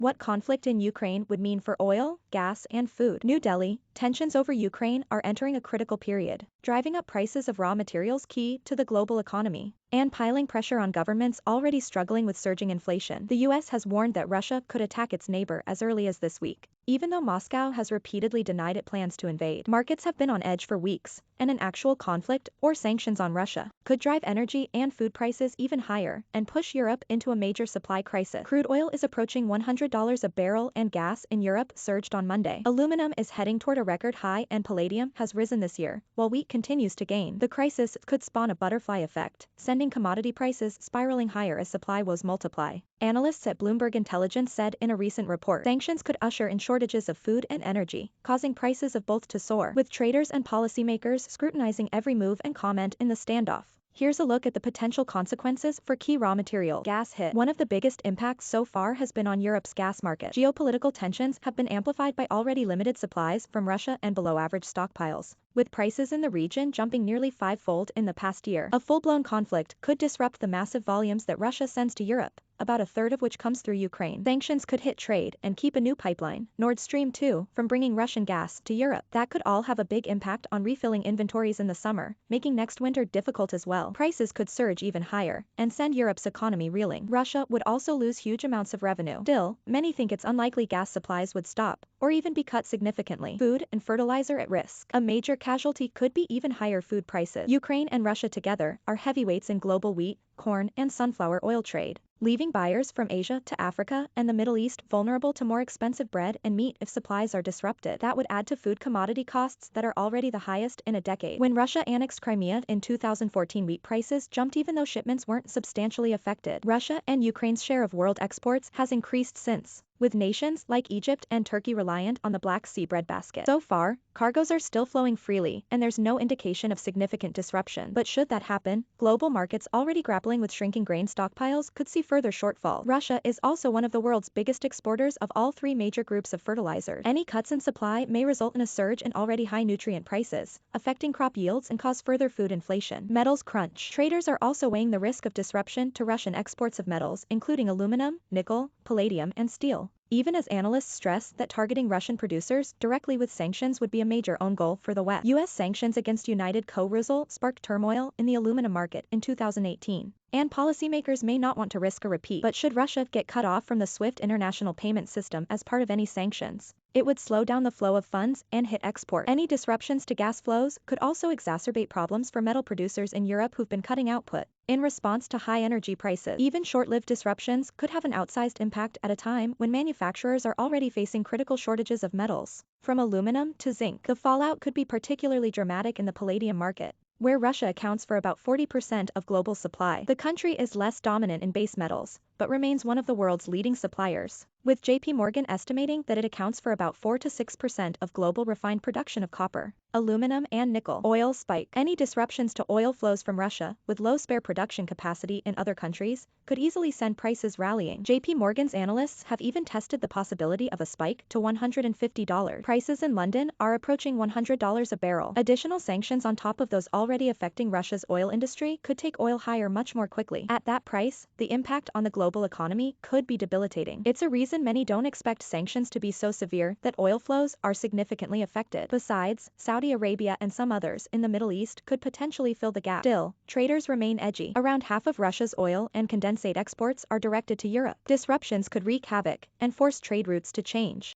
What conflict in Ukraine would mean for oil, gas, and food. New Delhi, tensions over Ukraine are entering a critical period, driving up prices of raw materials key to the global economy, and piling pressure on governments already struggling with surging inflation. The US has warned that Russia could attack its neighbor as early as this week, even though Moscow has repeatedly denied it plans to invade. Markets have been on edge for weeks, and an actual conflict or sanctions on Russia could drive energy and food prices even higher and push Europe into a major supply crisis. Crude oil is approaching $100 a barrel and gas in Europe surged on Monday. Aluminum is heading toward a record high and palladium has risen this year, while wheat continues to gain. The crisis could spawn a butterfly effect, sending commodity prices spiraling higher as supply woes multiply. Analysts at Bloomberg Intelligence said in a recent report, sanctions could usher in shortages of food and energy, causing prices of both to soar, with traders and policymakers scrutinizing every move and comment in the standoff. Here's a look at the potential consequences for key raw material. Gas hit. One of the biggest impacts so far has been on Europe's gas market. Geopolitical tensions have been amplified by already limited supplies from Russia and below-average stockpiles, with prices in the region jumping nearly five-fold in the past year. A full-blown conflict could disrupt the massive volumes that Russia sends to Europe, about a third of which comes through Ukraine. Sanctions could hit trade and keep a new pipeline, Nord Stream 2, from bringing Russian gas to Europe. That could all have a big impact on refilling inventories in the summer, making next winter difficult as well. Prices could surge even higher and send Europe's economy reeling. Russia would also lose huge amounts of revenue. Still, many think it's unlikely gas supplies would stop or even be cut significantly. Food and fertilizer at risk. A major casualty could be even higher food prices. Ukraine and Russia together are heavyweights in global wheat, corn, and sunflower oil trade, leaving buyers from Asia to Africa and the Middle East vulnerable to more expensive bread and meat if supplies are disrupted. That would add to food commodity costs that are already the highest in a decade. When Russia annexed Crimea in 2014, wheat prices jumped even though shipments weren't substantially affected. Russia and Ukraine's share of world exports has increased since, with nations like Egypt and Turkey reliant on the Black Sea breadbasket. So far, cargoes are still flowing freely, and there's no indication of significant disruption. But should that happen, global markets already grappling with shrinking grain stockpiles could see further shortfall. Russia is also one of the world's biggest exporters of all three major groups of fertilizers. Any cuts in supply may result in a surge in already high nutrient prices, affecting crop yields and cause further food inflation. Metals crunch. Traders are also weighing the risk of disruption to Russian exports of metals, including aluminum, nickel, palladium, and steel, even as analysts stress that targeting Russian producers directly with sanctions would be a major own goal for the West. U.S. sanctions against United Co-Rusal sparked turmoil in the aluminum market in 2018, and policymakers may not want to risk a repeat. But should Russia get cut off from the SWIFT international payment system as part of any sanctions, it would slow down the flow of funds and hit export. Any disruptions to gas flows could also exacerbate problems for metal producers in Europe who've been cutting output in response to high energy prices. Even short-lived disruptions could have an outsized impact at a time when manufacturers are already facing critical shortages of metals, from aluminum to zinc. The fallout could be particularly dramatic in the palladium market, where Russia accounts for about 40% of global supply. The country is less dominant in base metals, but remains one of the world's leading suppliers, with JPMorgan estimating that it accounts for about 4 to 6% of global refined production of copper, aluminum, and nickel. Oil spike. Any disruptions to oil flows from Russia, with low spare production capacity in other countries, could easily send prices rallying. JPMorgan's analysts have even tested the possibility of a spike to $150. Prices in London are approaching $100 a barrel. Additional sanctions on top of those already affecting Russia's oil industry could take oil higher much more quickly. At that price, the impact on the global economy could be debilitating. It's a reason many don't expect sanctions to be so severe that oil flows are significantly affected. Besides, Saudi Arabia and some others in the Middle East could potentially fill the gap. Still, traders remain edgy. Around half of Russia's oil and condensate exports are directed to Europe. Disruptions could wreak havoc and force trade routes to change.